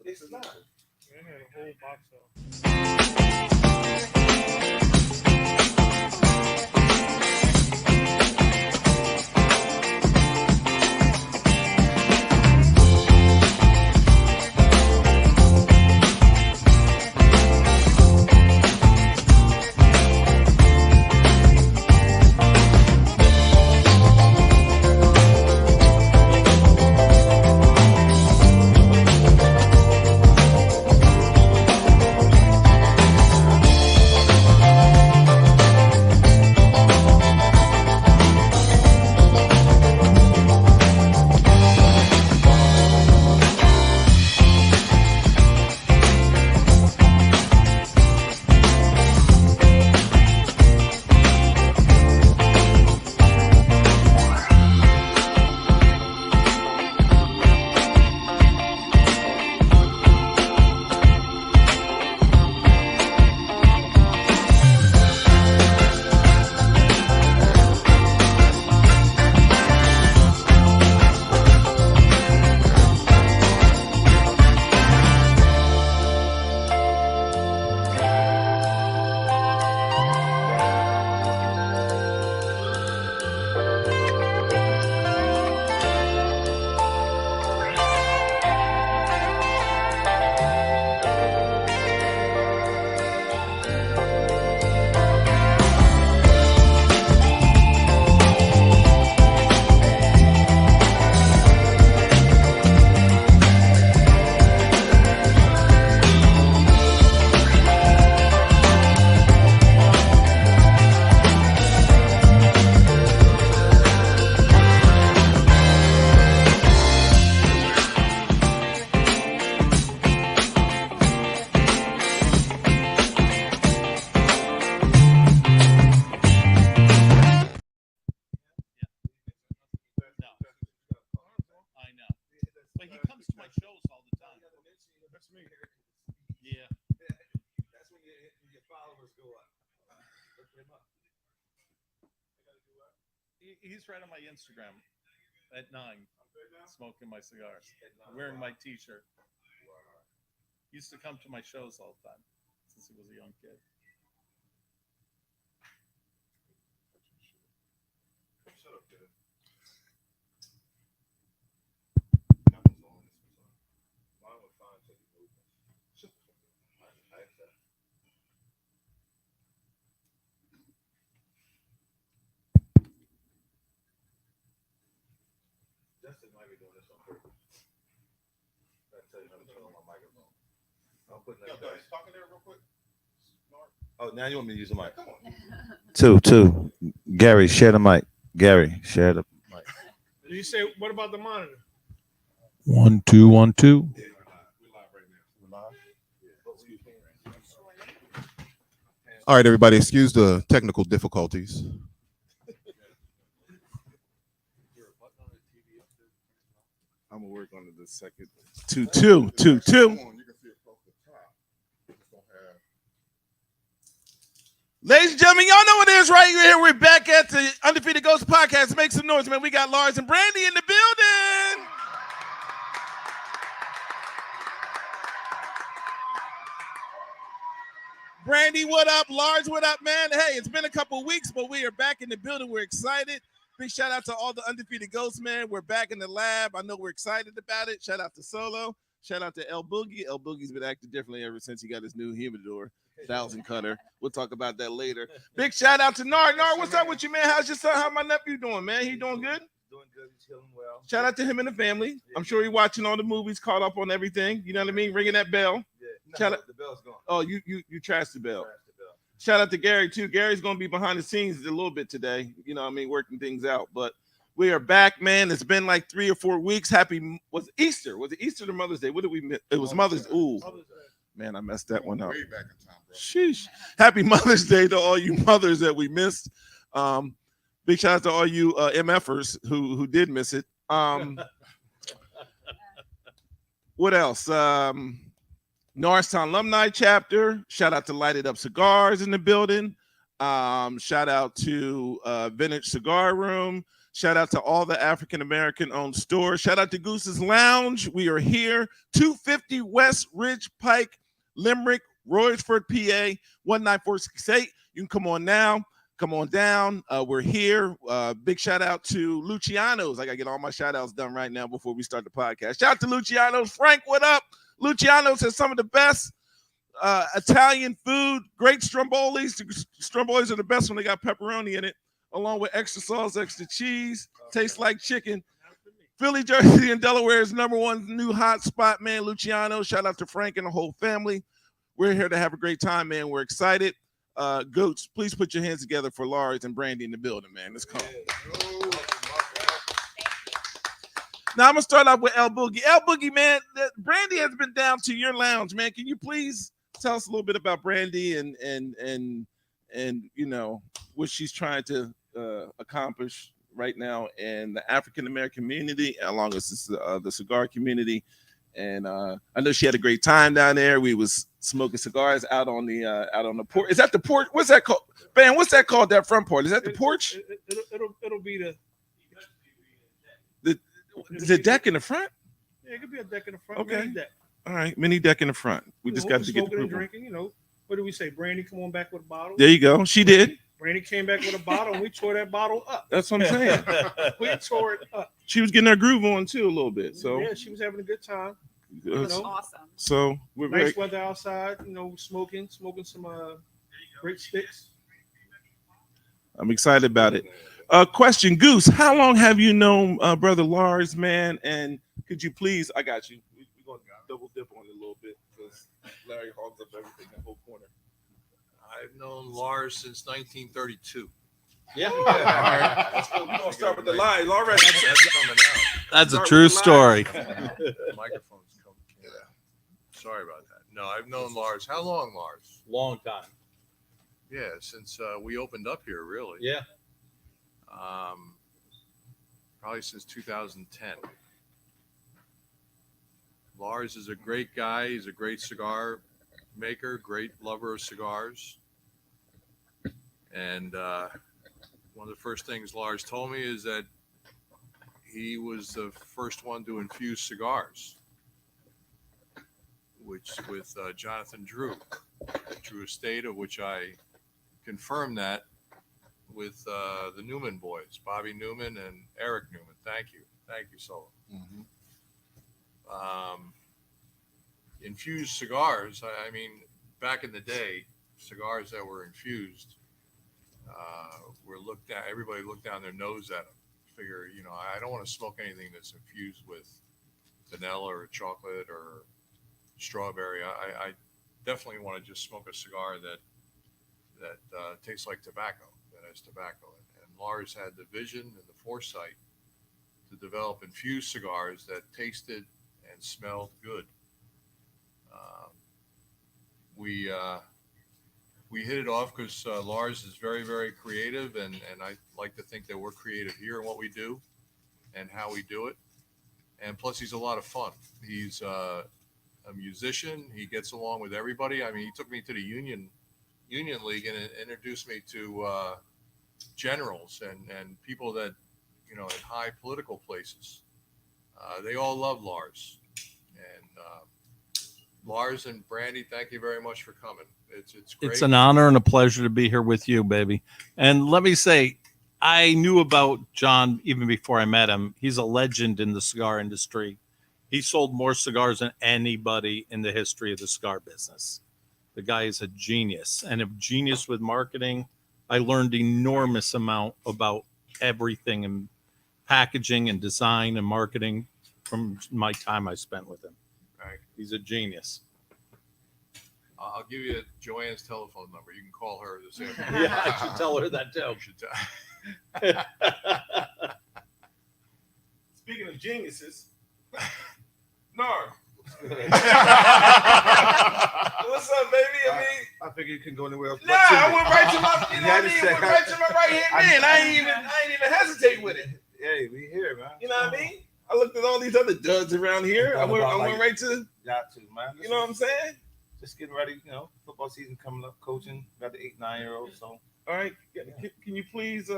It's not. They had a whole box of. I know. But he comes to my shows all the time. That's me. Yeah. That's when your followers go up. Look him up. He's right on my Instagram at 9, smoking my cigars, wearing my T-shirt. He used to come to my shows all the time since he was a young kid. Shut up, kid. Mine was fine till you moved. I accept. Justin might be doing this on purpose. I tell you how to turn on my microphone. I'm putting that back. Talking there real quick. Oh, now you want me to use the mic? Come on. Two. Gary, share the mic. Gary, share the mic. Did you say what about the monitor? 1 2 1 2. We're live right now. All right, everybody, excuse the technical difficulties. I'm gonna work on the second. 2 2 2 2. You can see it across the top. It's gonna have Ladies and gentlemen, y'all know what it is right here. We're back at the Undefeated Ghost Podcast. Make some noise, man. We got Lars and Brandy in the building. Brandy, what up? Lars, what up, man? Hey, it's been a couple of weeks, but we are back in the building. We're excited. Big shout out to all the Undefeated Ghosts, man. We're back in the lab. I know we're excited about it. Shout out to Solo. Shout out to El Boogie. El Boogie's been acting differently ever since he got his new humidor, 1,000 cutter. We'll talk about that later. Big shout out to Nard. Nard, what's up with you, man? How's your son? How my nephew doing, man? He doing good? Doing good. He's feeling well. Shout out to him and the family. I'm sure he's watching all the movies, caught up on everything. You know what I mean? Ringing that bell. Yeah. No, Shout out. the bell's gone. Oh, you trashed the bell. Trashed the bell. Shout out to Gary too. Gary's gonna be behind the scenes a little bit today. You know what I mean, working things out. But we are back, man. It's been like 3 or 4 weeks. Happy was it Easter? Was it Easter or Mother's Day? What did we miss? It was Mother's. Ooh, man, I messed that one up. way back in time, bro. Sheesh. Happy Mother's Day to all you mothers that we missed. Big shout out to all you MFers who did miss it. What else? Norristown Alumni Chapter. Shout out to Lighted Up Cigars in the building. Shout out to Vintage Cigar Room. Shout out to all the African-American owned stores. Shout out to Goose's Lounge. We are here. 250 West Ridge Pike, Limerick, Royersford, PA, 19468. You can come on now. Come on down. We're here. Big shout out to Luciano's. I got to get all my shout outs done right now before we start the podcast. Shout out to Luciano's. Frank, what up? Luciano's has some of the best Italian food. Great strombolis. Strombolis are the best when they got pepperoni in it, along with extra sauce, extra cheese. Tastes like chicken. Philly, Jersey, and Delaware is #1 new hot spot, man. Luciano. Shout out to Frank and the whole family. We're here to have a great time, man. We're excited. Goats, please put your hands together for Lars and Brandy in the building, man. Let's come. Now I'm gonna start off with El Boogie. El Boogie, man, Brandy has been down to your lounge, man. Can you please tell us a little bit about Brandy and you know what she's trying to accomplish right now in the African American community, along with the cigar community? And I know she had a great time down there. We was smoking cigars out on the porch. Is that the porch? What's that called? Ben, what's that called? That front porch? Is that the porch? It'll be the deck in the front? Yeah, it could be a deck in the front. Okay. Mini deck. All right, mini deck in the front. We just got to get the smoking and group. drinking. You know, what did we say? Brandy, come on back with a bottle. There you go. She did. Brandy came back with a bottle, and we tore that bottle up. That's what I'm saying. We tore it up. She was getting her groove on too a little bit. So yeah, she was having a good time. That's know, awesome. So we're nice weather outside. You know, smoking some great sticks. I'm excited about it. Question, Goose, how long have you known Brother Lars, man? And could you please, I got you. We're going to double dip on it a little bit because Larry hogs up everything in the whole corner. I've known Lars since 1932. Yeah. All right. Let's go. We're going to start with the lies already. That's coming out. That's a Start true with the story. The microphone's coming. Yeah. Sorry about that. No, I've known Lars. How long, Lars? Long time. Yeah, since we opened up here, really. Yeah. Probably since 2010. Lars is a great guy. He's a great cigar maker, great lover of cigars. And one of the first things Lars told me is that he was the first one to infuse cigars, which with Jonathan Drew Estate, of which I confirmed that with the Newman boys, Bobby Newman and Eric Newman. Thank you, Solo. Mm-hmm. Infused cigars. I mean, back in the day, cigars that were infused were looked at. Everybody looked down their nose at them. Figure, you know, I don't want to smoke anything that's infused with vanilla or chocolate or strawberry. I definitely want to just smoke a cigar that tastes like tobacco. That has tobacco. And Lars had the vision and the foresight to develop infused cigars that tasted and smelled good. We hit it off because Lars is very, very creative, and I like to think that we're creative here in what we do and how we do it. And plus, he's a lot of fun. He's a musician. He gets along with everybody. I mean, he took me to the Union League and introduced me to generals and people that, you know, in high political places. They all love Lars. And Lars and Brandy, thank you very much for coming. It's great. It's an honor and a pleasure to be here with you, baby. And let me say, I knew about John even before I met him. He's a legend in the cigar industry. He sold more cigars than anybody in the history of the cigar business. The guy is a genius, and a genius with marketing. I learned enormous amount about everything in packaging and design and marketing from my time I spent with him. Right. He's a genius. I'll give you Joanne's telephone number. You can call her this afternoon. Yeah, I should tell her that too. You should tell. Speaking of geniuses, Nar. What's up, baby? I mean, I figured you couldn't go anywhere else. nah, I went right to my, you know what I mean? You had to Went right to my right hand man. I ain't even hesitate with it. Hey, we here, man. You know what I mean? I looked at all these other duds around here. I went right to, Got to, man. you know what I'm saying? Just getting ready, you know, football season coming up, coaching, got the 8-9-year-olds, so All right, can you please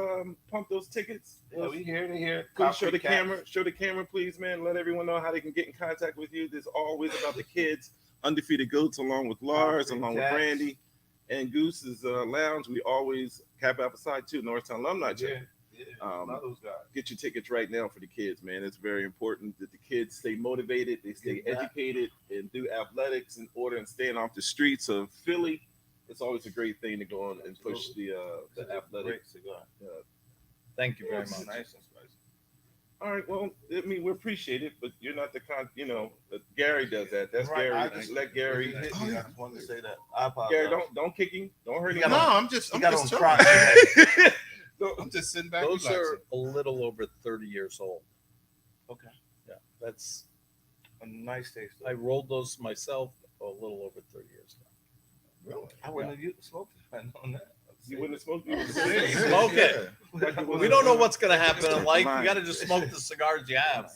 pump those tickets? Yeah, we here. They here. Please show the camera. Show the camera, please, man. Let everyone know how they can get in contact with you. There's always about the kids, Undefeated Goats, along with Lars, along with Brandy, and Goose's Lounge. We always Cap Alpha Side 2, Norristown Alumni Gym. Love those guys. Get your tickets right now for the kids, man. It's very important that the kids stay motivated, they stay educated, and do athletics in order and staying off the streets of Philly. It's always a great thing to go on and push the athletic. Thank you very much. Nice and spicy. All right, well, I mean, we appreciate it, but you're not the Gary does that. That's Right, Gary. I Just just- let Gary. I just wanted to say that. I apologize. Gary, don't kick him. Don't hurt him. got No, on- I'm just You got on chilling. Crocs. I'm just sitting back. Those relaxing. are a little over 30 years old. Okay. Yeah, that's. A nice taste. I rolled those myself a little over 30 years ago. Really? I wouldn't have smoked it. I know that. You wouldn't have smoked. You Yeah, Smoke yeah. it. We don't know what's going to happen in life. Mine. You got to just smoke the cigars you have.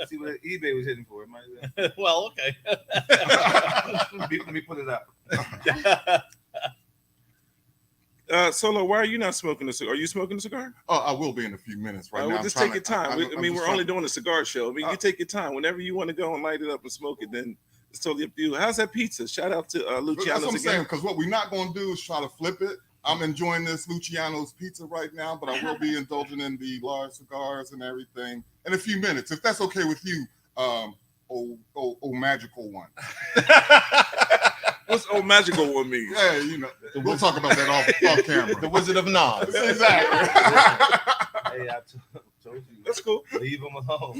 See what eBay was hitting for. It might Well, okay. let me put it out. Solo, why are you not smoking a cigar? Are you smoking a cigar? Oh, I will be in a few minutes. Right now, Well, I'm just trying take your to- time. I'm I just mean, we're trying only to- doing a cigar show. I mean, you take your time. Whenever you want to go and light it up and smoke it, then it's totally up to you. How's that pizza? Shout out to That's what Luciano's I'm saying. again. Because what we're not going to do is try to flip it. I'm enjoying this Luciano's pizza right now, but I will be indulging in the large cigars and everything in a few minutes, if that's okay with you. Magical one. What's old magical one mean? Yeah, you know, we'll talk about that off camera. The Wizard of Nas. Exactly. Hey, I told you. That's cool. Leave him alone.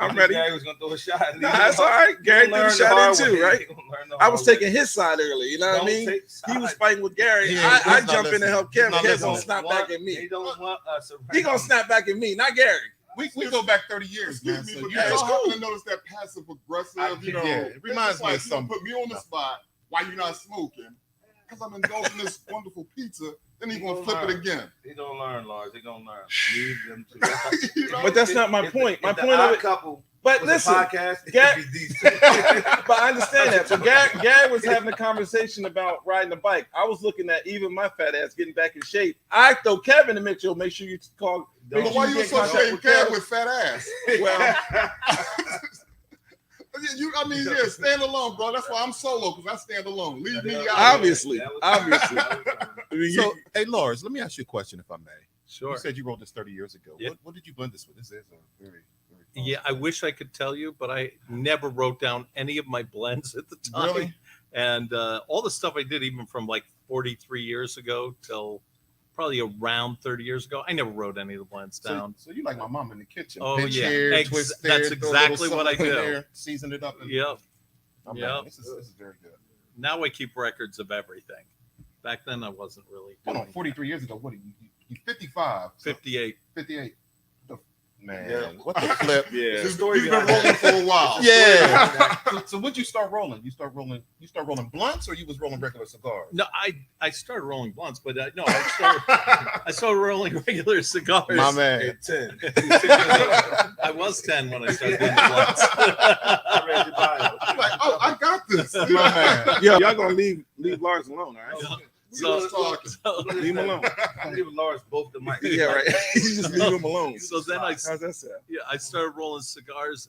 I'm ready. Gary was gonna throw a shot. Leave Nah, him that's all alone. right. Gary You threw a learn the shot in hard too, way. right? You learn the I was hard way. taking his side earlier. You know what I Don't mean? take He was sides. fighting with Gary. He I ain't- he's not jump in to listening. help He's Kevin. not Kevin's gonna listening. snap back at me. They don't want us. He gonna snap back at me, not Gary. We go back 30 years, man. Excuse me, So but you Yeah, it's all happen cool. to notice that passive aggressive, Yeah, it reminds me of you some- put me on the spot. Why you not smoking? Because I'm indulging this wonderful pizza. Then he gonna flip it again. They don't learn, Lars. They don't learn. Leave them to. You know? But that's not my point. My point of it. Couple. But Was a listen, podcast. It Gary- could be these two. but I understand that. But Gary was having a conversation about riding a bike. I was looking at even my fat ass getting back in shape. I throw Kevin in Mitchell. Make sure you call. But Make why sure you get in contact associating with Kev Kevin. with fat ass? Well, Yeah, stand alone, bro. That's why I'm solo, because I stand alone. Leave me out. obviously, That was- obviously. that was- I mean, So, hey, Lars, let me ask you a question, if I may. Sure. You said you wrote this 30 years ago. Yeah. What did you blend this with? This is a very, very fun Yeah, I wish I could tell you, but I never wrote down any of my blends at the time. Really? And all the stuff I did, even from like 43 years ago till probably around 30 years ago, I never wrote any of the blends down. So you like my mom in the kitchen. Oh, Pinch yeah. here, twist there, That's throw a little exactly what I something in do. there, season it up. And, Yep. I'm Yep. like, this is very good. Now I keep records of everything. Back then I wasn't really Hold doing on, 43 years ago, what are you 55? So 58. 58. Man, Yeah. what the flip? yeah. He's been rolling for a while. Yeah. so when'd you start rolling? You start rolling blunts, or you was rolling regular cigars? No, I started rolling blunts, but no, I started rolling regular cigars. My man. At 10. I was 10 when I started doing the blunts. I read your bio. I'm like, oh, I got this. My man. Yo, y'all gonna leave Lars alone, all right? So, Leave him alone. I'm giving Lars both the mic. Yeah, right. You just leave him alone. so then How's that sound? I started rolling cigars,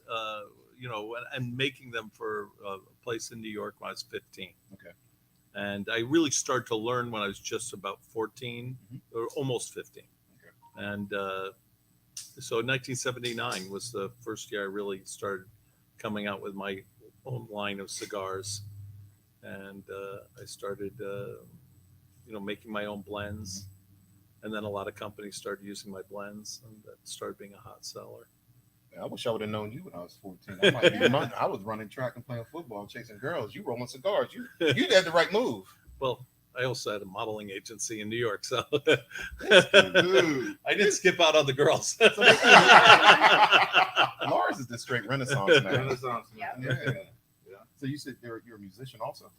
and making them for a place in New York when I was 15. Okay. And I really started to learn when I was just about 14 or almost 15. Okay. And so 1979 was the first year I really started coming out with my own line of cigars. And I started, making my own blends. And then a lot of companies started using my blends, and that started being a hot seller. I wish I would have known you when I was 14. I might be I was running track and playing football, chasing girls. You rolling cigars. You had the right move. Well, I also had a modeling agency in New York, so Dude. I didn't skip out on the girls. Lars is the straight Renaissance man. Renaissance, man. Yeah. So you said you're a musician also.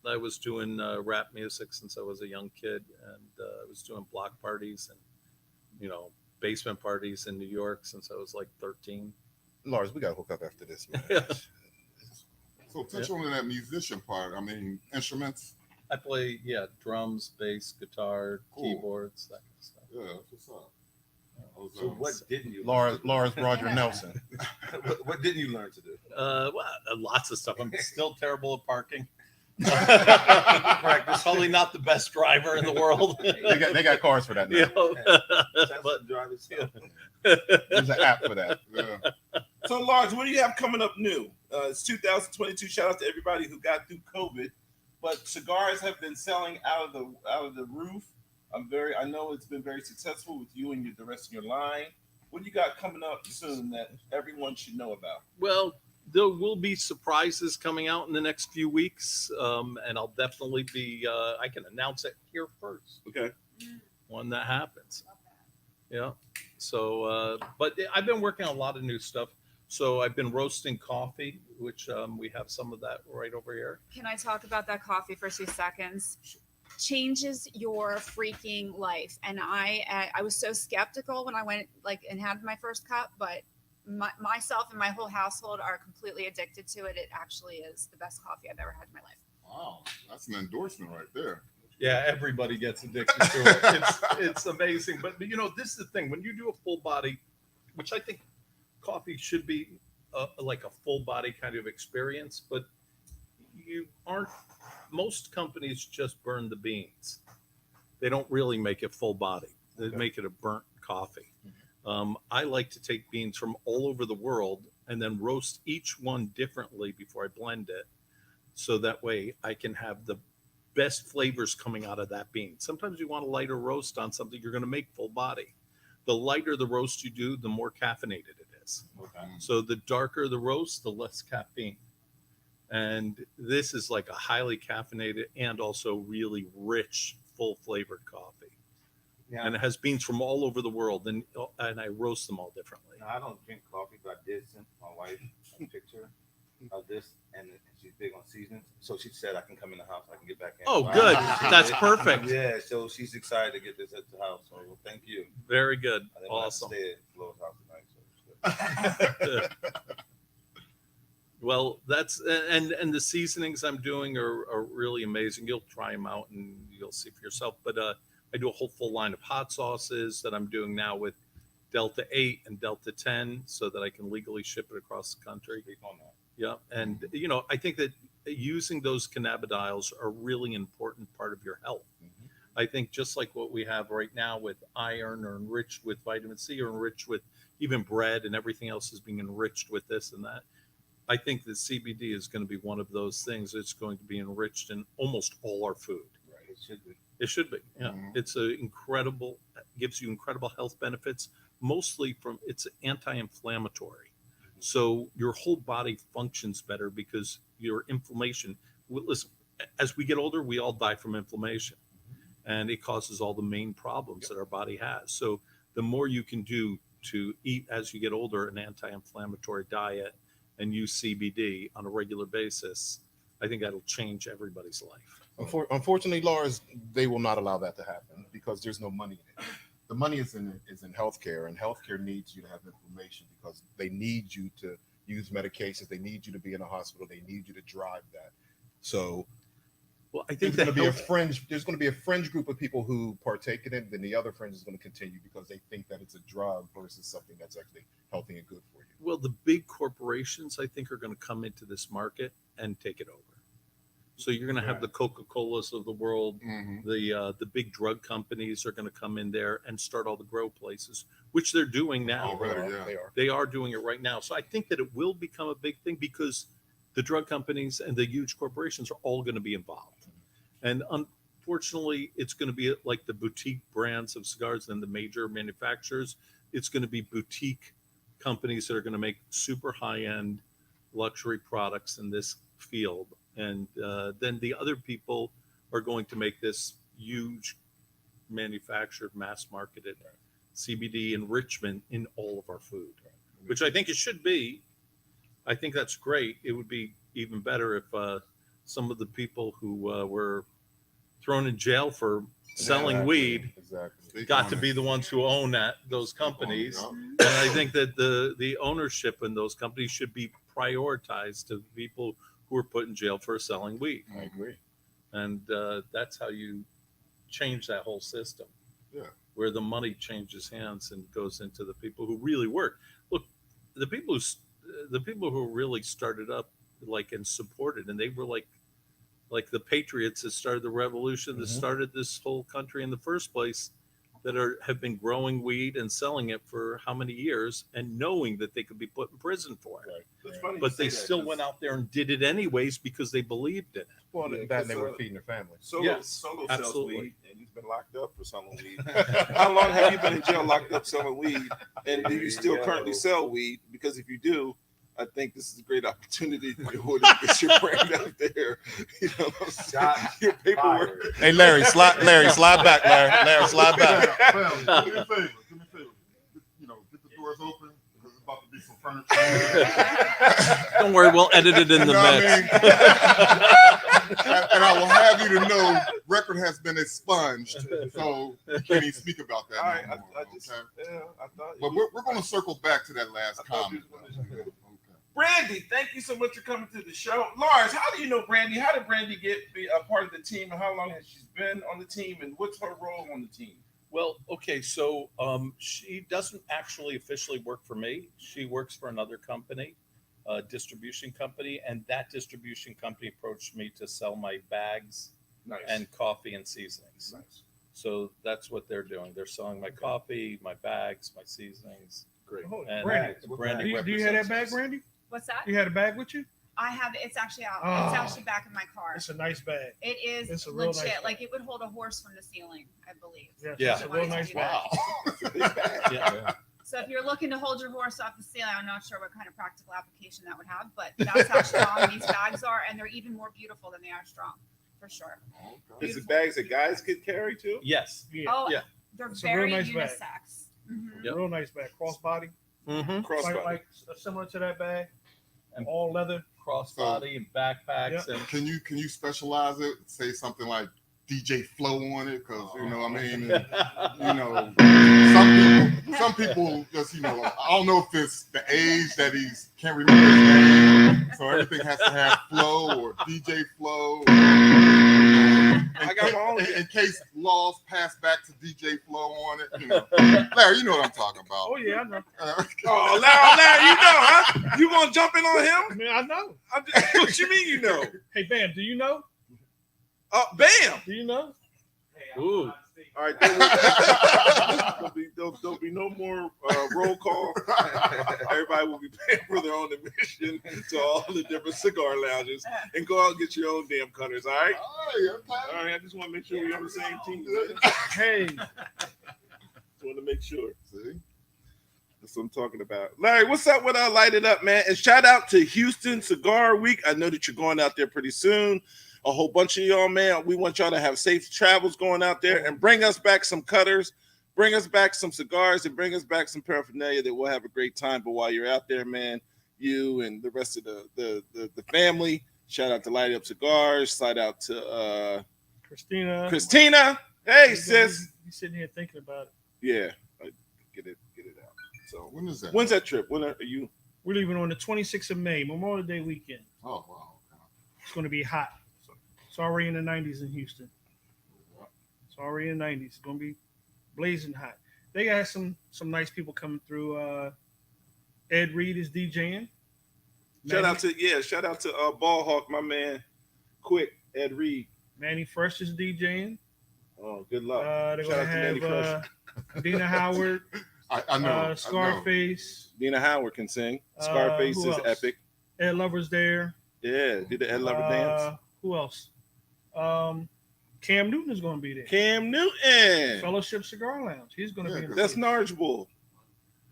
I was doing rap music since I was a young kid, and I was doing block parties and, basement parties in New York since I was like 13. Lars, we got to hook up after this, man. So touch on that musician part. I mean, instruments. I play, drums, bass, guitar, Cool. keyboards, that kind of stuff. Yeah, that's what's up. So what didn't you? Lars Roger Nelson. What didn't you learn to do? Well, lots of stuff. I'm still terrible at parking. Practice. Probably not the best driver in the world. They got cars for that now. You know, But drive itself. There's an app for that. Yeah. So, Lars, what do you have coming up new? It's 2022. Shout out to everybody who got through COVID, but cigars have been selling out of the roof. I know it's been very successful with you and the rest of your line. What do you got coming up soon that everyone should know about? well, there will be surprises coming out in the next few weeks, and I'll definitely be. I can announce it here first Okay. when that happens. Yeah. So, but I've been working on a lot of new stuff. So I've been roasting coffee, which we have some of that right over here. Can I talk about that coffee for 2 seconds? Changes your freaking life. And I was so skeptical when I went and had my first cup, but myself and my whole household are completely addicted to it. It actually is the best coffee I've ever had in my life. Wow, that's an endorsement right there. Yeah, everybody gets addicted to it. It's amazing. But this is the thing. When you do a full body, which I think coffee should be like a full body kind of experience, but most companies just burn the beans. They don't really make it full body. They make it a burnt coffee. I like to take beans from all over the world and then roast each one differently before I blend it. So that way I can have the best flavors coming out of that bean. Sometimes you want a lighter roast on something you're going to make full body. The lighter the roast you do, the more caffeinated it is. Okay. So the darker the roast, the less caffeine. And this is like a highly caffeinated and also really rich, full flavored coffee. Yeah. And it has beans from all over the world, and I roast them all differently. No, I don't drink coffee, but I did send my wife a picture of this, and she's big on seasonings. So she said I can come in the house, I can get back in. Oh, So good. I- That's perfect. Yeah, so she's excited to get this at the house. So thank you. Very good. I didn't want to Awesome. stay at Flo's house tonight. So it's good. Well, that's and the seasonings I'm doing are really amazing. You'll try them out and you'll see for yourself. But I do a whole full line of hot sauces that I'm doing now with Delta 8 and Delta 10 so that I can legally ship it across the country. Speak on that. Yeah. And, I think that using those cannabidiols are a really important part of your health. I think just like what we have right now with iron or enriched with vitamin C or enriched with even bread and everything else is being enriched with this and that. I think that CBD is going to be one of those things that's going to be enriched in almost all our food. Right. It should be. It should be. Yeah. Mhm. It's gives you incredible health benefits, mostly it's anti-inflammatory. So your whole body functions better because your inflammation, listen, as we get older, we all die from inflammation and it causes all the main problems that our body has. So the more you can do to eat as you get older, an anti-inflammatory diet and use CBD on a regular basis, I think that'll change everybody's life. Unfortunately, Lars, they will not allow that to happen because there's no money in it. The money is in healthcare, and healthcare needs you to have information because they need you to use medications. They need you to be in a hospital. They need you to drive that. So Well, I think there's going to be a fringe group of people who partake in it, then the other fringe is going to continue because they think that it's a drug versus something that's actually healthy and good for you. Well, the big corporations, I think, are going to come into this market and take it over. So you're going to have the Coca-Colas of the world, Mhm. the big drug companies are going to come in there and start all the grow places, which they're doing now. Already, yeah. They are. They are doing it right now. So I think that it will become a big thing because the drug companies and the huge corporations are all going to be involved. And unfortunately, it's going to be like the boutique brands of cigars and the major manufacturers. It's going to be boutique companies that are going to make super high-end luxury products in this field. And then the other people are going to make this huge manufactured, mass-marketed CBD enrichment in all of our food, which I think it should be. I think that's great. It would be even better if some of the people who were thrown in jail for selling weed Exactly. Speak got on to it. be the ones who own those companies. Yeah. And I think that the ownership in those companies should be prioritized to people who are put in jail for selling weed. I agree. And that's how you change that whole system. Yeah. Where the money changes hands and goes into the people who really work. Look, the people who really started up like and supported, and they were like the patriots that started the revolution, that started this whole country in the first place, that have been growing weed and selling it for how many years, and knowing that they could be put in prison for it. It's funny you But say they that, still 'cause- went out there and did it anyways because they believed in it. Well, That because, and they were feeding their family. Solo sells absolutely. weed, and he's been locked up for selling weed. How long have you been in jail locked up selling weed? And do you still currently sell weed? Because if you do, I think this is a great opportunity to go and get your brand out there. You know what I'm saying? Shots Your paperwork. fired. Hey, Larry, slide back, Larry, slide back. Well, do me a favor. You know, get the doors open. Because it's about to be some furniture. Don't worry, we'll edit it in the You know what I mix. mean? And I will have you to know, record has been expunged, so you can't even speak about that All right, no more. I just, Okay? yeah, I thought. But we're going to circle back to that last I thought you comment. was gonna do that. Okay. Brandy, thank you so much for coming to the show. Lars, how do you know Brandy? How did Brandy be a part of the team, and how long has she been on the team, and what's her role on the team? Well, okay, so she doesn't actually officially work for me. She works for another company, a distribution company, and that distribution company approached me to sell my bags Nice. and coffee and seasonings. Nice. So that's what they're doing. They're selling my coffee, my bags, my seasonings. Great. And Brandy, Brandy do you have that represents bag, us. Brandy? What's that? You had a bag with you? I have it's actually out. Oh. It's actually back in my car. It's a nice bag. It is it's a real legit. nice Like it would hold a horse from the ceiling, I believe. Yes, Yeah. it's a real nice bag. Yeah. So if you're looking to hold your horse off the ceiling, I'm not sure what kind of practical application that would have, but that's how strong these bags are, and they're even more beautiful than they are strong, for sure. Okay. Is it bags that guys could carry too? Yes. Yeah, Oh, Yeah. they're It's a real very nice bag. unisex. Mhm. Yep. real nice bag. Crossbody, Mm-hmm. Crossbody. like similar to that bag, And- all leather. Crossbody and backpacks Yeah. and Can you specialize it? Say something like DJ Flow on it, because you know, I mean, you know, some people just, you know, I don't know if it's the age that he's can't remember his name, so everything has to have Flow or DJ Flow. I got my own. In case laws pass back to DJ Flow on it, you know. Larry, you know what I'm talking about. Oh yeah, I know. Oh, Larry, you know, huh? You gonna jump in on I him? mean, I know. What you mean you know? Hey, Bam, do you know? Bam! Do you know? ooh. All right, there'll be no more roll call. Everybody will be paying for their own admission to all the different cigar lounges, and go out and get your own damn cutters. All right. All right. I just want to make sure we're on the same team. Hey, Just want to make sure. See? That's what I'm talking about. Larry, what's up with Light It Up, man? And shout out to Houston Cigar Week. I know that you're going out there pretty soon. A whole bunch of y'all, man. We want y'all to have safe travels going out there and bring us back some cutters, bring us back some cigars, and bring us back some paraphernalia that we'll have a great time. But while you're out there, man, you and the rest of the family, shout out to Light Up Cigars, shout out to Christina. Hey, sis. You sitting here thinking about it. Yeah, get it out. So When is that? when's that trip? When are you? We're leaving on the 26th of May, Memorial Day weekend. Oh wow. It's going to be hot. It's already in the 90s in Houston. It's already in the 90s. It's going to be blazing hot. They got some nice people coming through. Ed Reed is DJing. Shout out to Ball Hawk, my man. Quick, Ed Reed. Manny Fresh is DJing. Oh, good luck. They're Shout going out to Manny to have Fresh. Dina Howard, I know. Scarface. Dina Howard can sing. Scarface who is else? epic. Ed Lover's there. Yeah, did the Ed Lover dance? Who else? Cam Newton is going to be there. Cam Newton. Fellowship Cigar Lounge. He's going to be there. That's Narge Bull.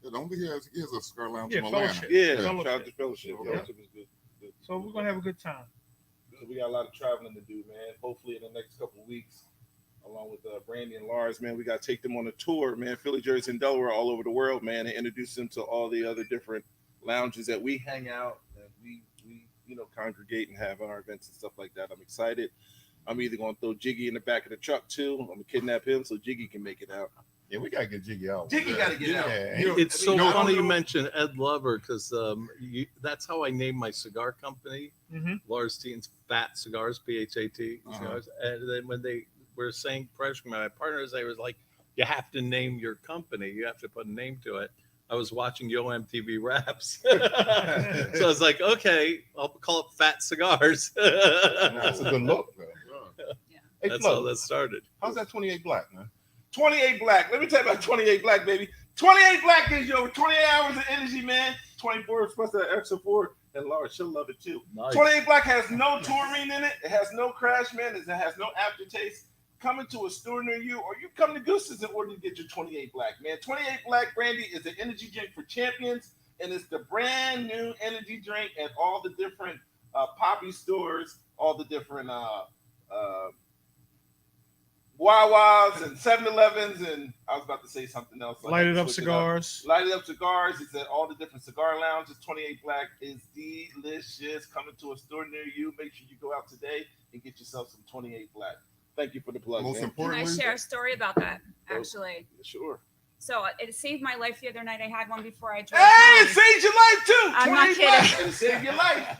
I don't think he has a cigar lounge Yeah, in Atlanta. Fellowship. Yeah, Fellowship. shout out to Fellowship. Yeah. Fellowship is good. So we're going to have a good time. So we got a lot of traveling to do, man. Hopefully in the next couple of weeks, along with Brandy and Lars, man, we got to take them on a tour, man. Philly, Jersey, and Delaware, all over the world, man, and introduce them to all the other different lounges that we hang out and we congregate and have our events and stuff like that. I'm excited. I'm either going to throw Jiggy in the back of the truck too. I'm going to kidnap him so Jiggy can make it out. Yeah, we gotta get Jiggy out. Jiggy gotta get out. Yeah. You know, It's so no, funny no. you mentioned Ed Lover because that's how I named my cigar company, Mhm. Lars Teens Fat Cigars, PHAT Uh-huh. cigars. And then when they were saying pressure, my partners, they was like, "You have to name your company. You have to put a name to it." I was watching Yo MTV Raps, so I was like, "Okay, I'll call it Fat Cigars." That's a good look, though. Yeah. Hey, That's Flo, how that started. how's that 28 Black, man? 28 Black. Let me tell you about 28 Black, baby. 28 Black gives you over 28 hours of energy, man. 24 plus that extra 4. And Laura, she'll love it too. Nice. 28 Black has no taurine in it. It has no crash, man. It has no aftertaste. Coming to a store near you, or you come to Goose's in order to get your 28 Black, man. 28 Black Brandy is an energy drink for champions, and it's the brand new energy drink at all the different Poppy stores, all the different Wawas and 7-Elevens, and I was about to say something else. So I had Lighted to up switch it cigars. Lighted Up Cigars. It's at all the different cigar lounges. 28 Black is delicious. Coming to a store near you. Make sure you go out today and get yourself some 28 Black. Thank you for the plug. Most man. Can I importantly, share a story about that? Actually, Sure. so it saved my life the other night. I had one before I drove. Hey, home. it saved your life too. I'm not 28 Black, kidding. and it saved your life.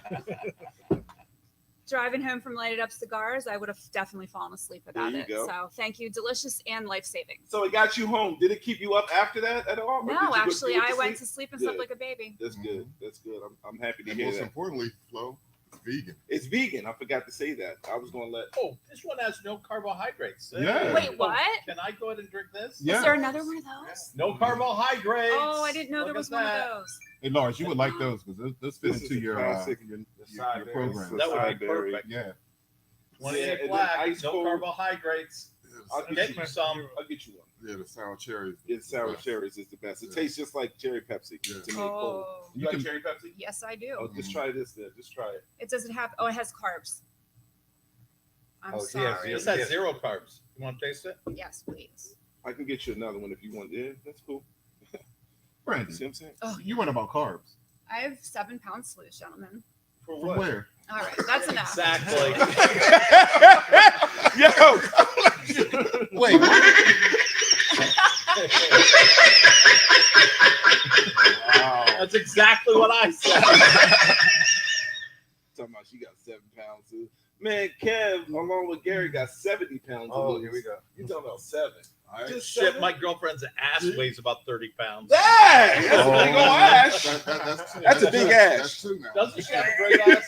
Driving home from Lighted Up Cigars, I would have definitely fallen asleep without There you it. go. So thank you, delicious and life saving. So it got you home. Did it keep you up after that at all? Or did you No, go actually, straight I went sleep? to sleep and Good. slept like a baby. That's good. That's good. I'm happy to and hear most that. importantly, Flo, it's vegan. It's vegan. I forgot to say that. I was going to let. Oh, this one has no carbohydrates. Yeah. Wait, what? Can I go ahead and drink this? Yeah. Is there another one of those? No carbohydrates. Oh, I didn't know there was one of those. Hey, Lars, you would like those because this fits This is into a your classic. your program. That would be Sideberry. perfect. Yeah. 28 Yeah, and then Black, ice no cold. carbohydrates. I'll Get get you you some. I'll get you one. Yeah, the sour cherries. It's sour cherries is the best. It Yeah. tastes just like cherry Pepsi Yeah. to me. cold. Oh, You like cherry Pepsi? yes, I do. Oh, just try this then. Just try it. It doesn't have. Oh, it has carbs. I'm Oh, yes, sorry. yes. This has zero carbs. You want to taste it? Yes, please. I can get you another one if you want. Yeah, that's cool. Brandy, See what I'm saying? Oh, you went about carbs. I have 7 pounds to lose, gentlemen. For From where? All right, that's enough. Exactly. Yo, Wait, what? wow. That's exactly what I said. Talking about she got 7 pounds too. Man, Kev, along with Gary, got 70 pounds. to Oh, lose. here we go. You talking about 7? I, Just Shit, 7? my girlfriend's ass weighs about 30 pounds. Dang, that's a Oh. big old ass. that's a big ass. That's two now. Doesn't she have a great ass?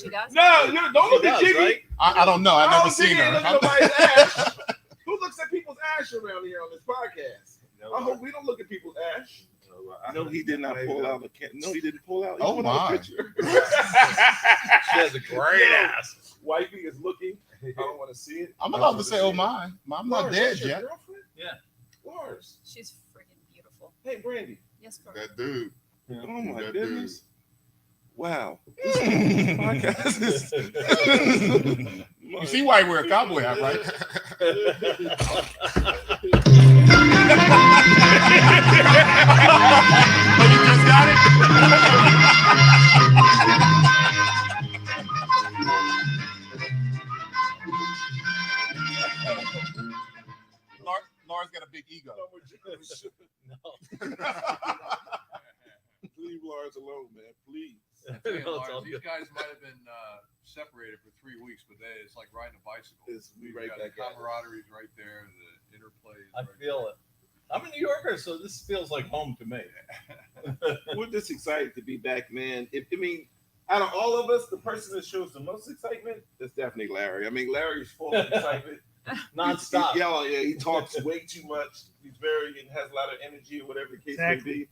She does. No, you don't look She at does, Jiggy. right? I don't know. I've I never don't think seen he ain't her. looking at nobody's ass. Who looks at people's ass around here on this podcast? No, I hope we don't look at people's ass. No, he did not pull out a can. No, he didn't pull out. He Oh, put out a my. picture. She has a great Yo. ass. Wifey is looking. I don't want to see it. I'm allowed to say, "Oh my, I'm not Lars, dead that's your yet." girlfriend? Yeah. Lars. She's freaking beautiful. Hey, Brandy. Yes, Lord. That dude. Oh my That goodness. Wow. This podcast is. You see why we're a cowboy hat, right? Oh, you just got it? Lars got a big ego. Leave Lars alone, man. Please. I tell you, It's all Lars, these good. guys might have been separated for 3 weeks, but it's like riding a bicycle. It's We've right got back the at it. camaraderie's right there, the interplay. is I right feel it. I'm a New Yorker, so this feels like home to me. We're just excited to be back, man. I mean, out of all of us, the person that shows the most excitement is definitely Larry. I mean, Larry's full of excitement. Non-stop. He talks way too much. He's has a lot of energy or whatever the case Exactly. may be.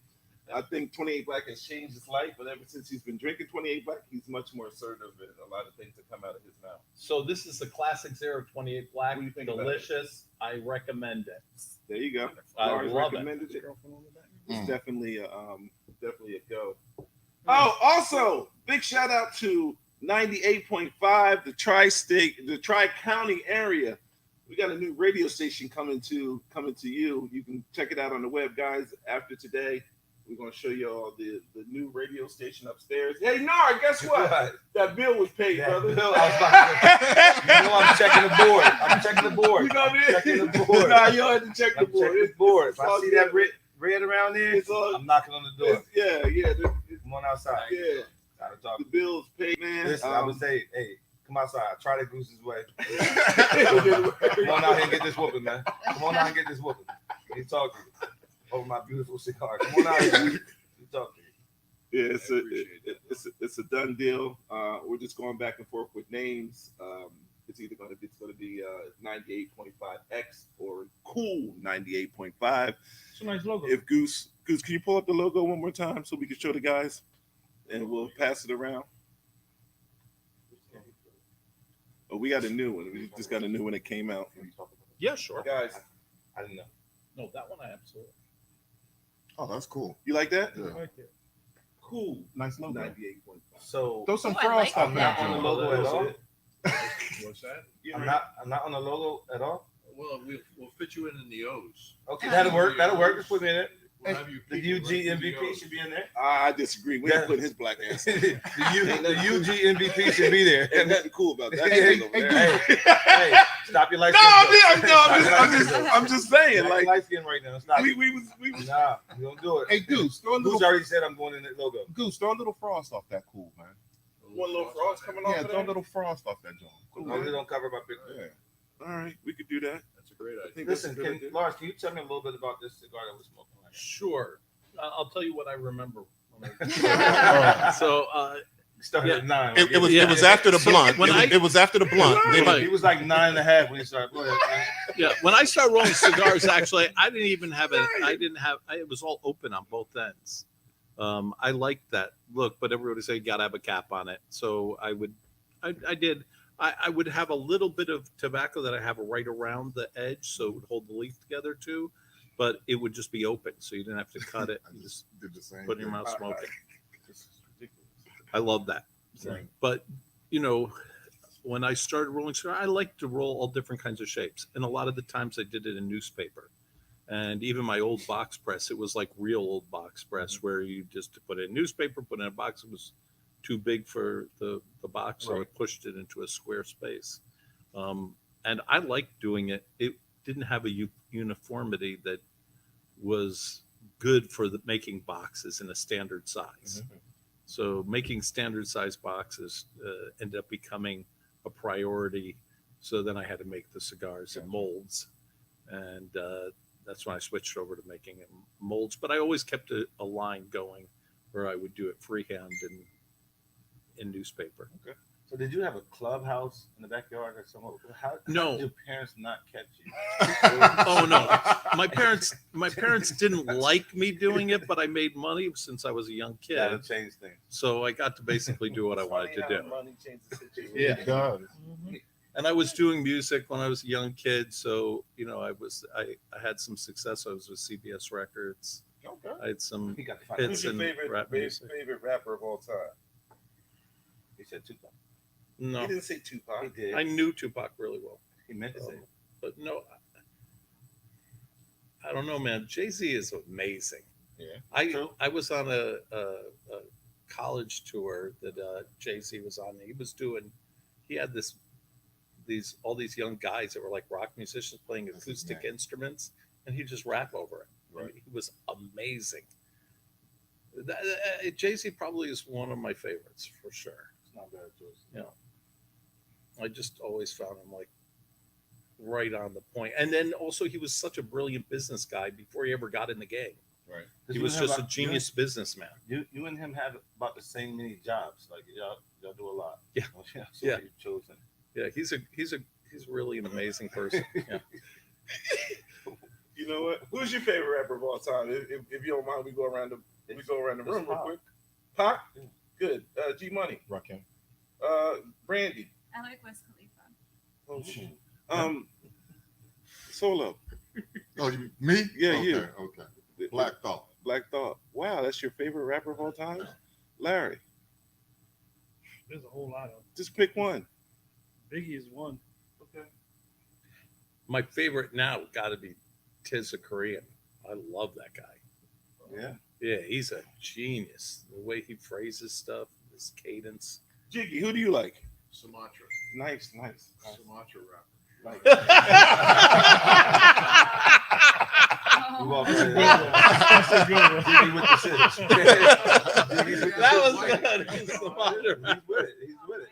I think 28 Black has changed his life, but ever since he's been drinking 28 Black, he's much more assertive in a lot of things that come out of his mouth. So this is the classic 028 Black. What do you think about it? Delicious. I recommend it. There you go. I Lars love it. recommended it. It's Mm. definitely a go. Oh, also big shout out to 98.5, the tri-state, the tri-county area. We got a new radio station coming to you. You can check it out on the web, guys. After today, We're gonna show y'all the new radio station upstairs. Hey, Nard, guess what? That bill was paid, brother. Bill, I was about to, you know, I'm checking the board. I'm checking the board. You know what I mean? Checking the board. Nah, you don't have to check the I'm board. checking the board. If I see that red around there, It's all- I'm knocking on the door. Yeah. Come on outside. Yeah. Gotta talk. The bill's paid, man. Listen, I would say, hey, come outside. Try the Goose's way. Come on out here and get this whooping, man. Come on out and get this whooping. Let me talk to you over my beautiful cigar. Come on out here. Let me talk to you. Yeah, it's a done deal. We're just going back and forth with names. It's either going to be 98.5X or Cool 98.5. It's a nice logo. If Goose, can you pull up the logo one more time so we can show the guys, and we'll pass it around. Oh, we got a new one. We just got a new one that came out. Yeah, sure. Guys, I didn't know. No, that one I absolutely. Oh, that's cool. you like that? Yeah. Right there. Cool. Nice logo. 98.5. So Throw some Oh, I like frost on I'm that. not on the John. logo at all. What's that? I'm not on the logo at all. Well, we'll fit you in the O's. Okay, that'll work. That'll work. Just put me in it. We'll have you The peeking UG right through the MVP O's. should be in there. I disagree. We ain't putting his black ass. the UG MVP should be there. Ain't nothing cool about that. Hey, Over there. hey, stop your light skin. I'm just saying, like like light skin right now. Stop. we was Nah, we don't do it. Hey, Goose, throw a Goose little, already said I'm going in that logo. Goose, throw a little frost off that cool, man. one little frost coming off. Yeah, of throw a that. little frost off that joint. As long as it don't cover my picture. Yeah. All right, we could do that. That's a great I idea. think that's a Listen, good idea. Lars, can you tell me a little bit about this cigar that we're smoking right Sure. I'll tell you what I remember. When Yeah. so, now? We started at 9. It was Yeah. after the So blunt. when It was after the blunt. Then Right. He was like 9.5 when he started. Go ahead, man. yeah, when I started rolling cigars, actually, I didn't even have it. It was all open on both ends. I liked that look, but everybody said you got to have a cap on it. So I did. I would have a little bit of tobacco that I have right around the edge, so it would hold the leaf together too, but it would just be open, so you didn't have to cut it. I You just did the same put it in your thing. mouth, smoke it. This is ridiculous. I love that. Right. But when I started rolling cigar, I like to roll all different kinds of shapes, and a lot of the times I did it in newspaper. And even my old box press, it was like real old box press where you just put it in newspaper, put it in a box. It was too big for the box, so I pushed it into a square space. And I liked doing it. It didn't have a uniformity that was good for making boxes in a standard size. So making standard size boxes ended up becoming a priority. So then I had to make the cigars in molds, and that's when I switched over to making it in molds. But I always kept a line going where I would do it freehand in newspaper. So did you have a clubhouse in the backyard or something? How No. did your parents not catch you? Oh no, my parents didn't like me doing it, but I made money since I was a young That'll kid, change things. so I got to basically do what I wanted to do. Money changes the situation. Yeah. It does. And I was doing music when I was a young kid, so I had some success. I was with CBS Records. Okay. I had some He got to find hits Who's your and favorite rap music. favorite rapper of all time? He said Tupac. No, He didn't say He Tupac. did. I knew Tupac really well, He meant to say it. but no, I don't know, man. Jay-Z is amazing. Yeah. I was on a college tour that Jay-Z was on. He had all these young guys that were like rock musicians playing That's his acoustic name. instruments, and he just rap over it. I mean, he was amazing. Jay-Z probably is one of my favorites for sure. It's not a bad choice. Yeah. I just always found him like right on the point. And then also he was such a brilliant business guy before he ever got in the game. Right. He was just a genius businessman. You and him have about the same many jobs. Like y'all do a lot. Yeah. So Yeah. you've chosen. Yeah, he's really an amazing person. Yeah. You know what? Who's your favorite rapper of all time? If you don't mind, we go around the room real Pac. quick. Pac? Yeah. Good. G Money. Rakim. Brandy. I like Wiz Khalifa. Oh shit. Solo. Oh, me? Yeah, okay, you. Okay. Black Thought. Black Thought. Wow, that's your favorite rapper of all time? Larry. There's a whole lot of Just pick one. Biggie is one. Okay. My favorite now got to be Tiz the Korean. I love that guy. Yeah. Yeah, he's a genius. The way he phrases stuff, his cadence. Jiggy, who do you like? Sumatra. Nice. Sumatra rapper. Like, We Oh. walk That's a in good there. one. That's a good one. Jiggy with the scissors. Jiggy's with the That was scissors. good. Sumatra. He's with it. He's with it.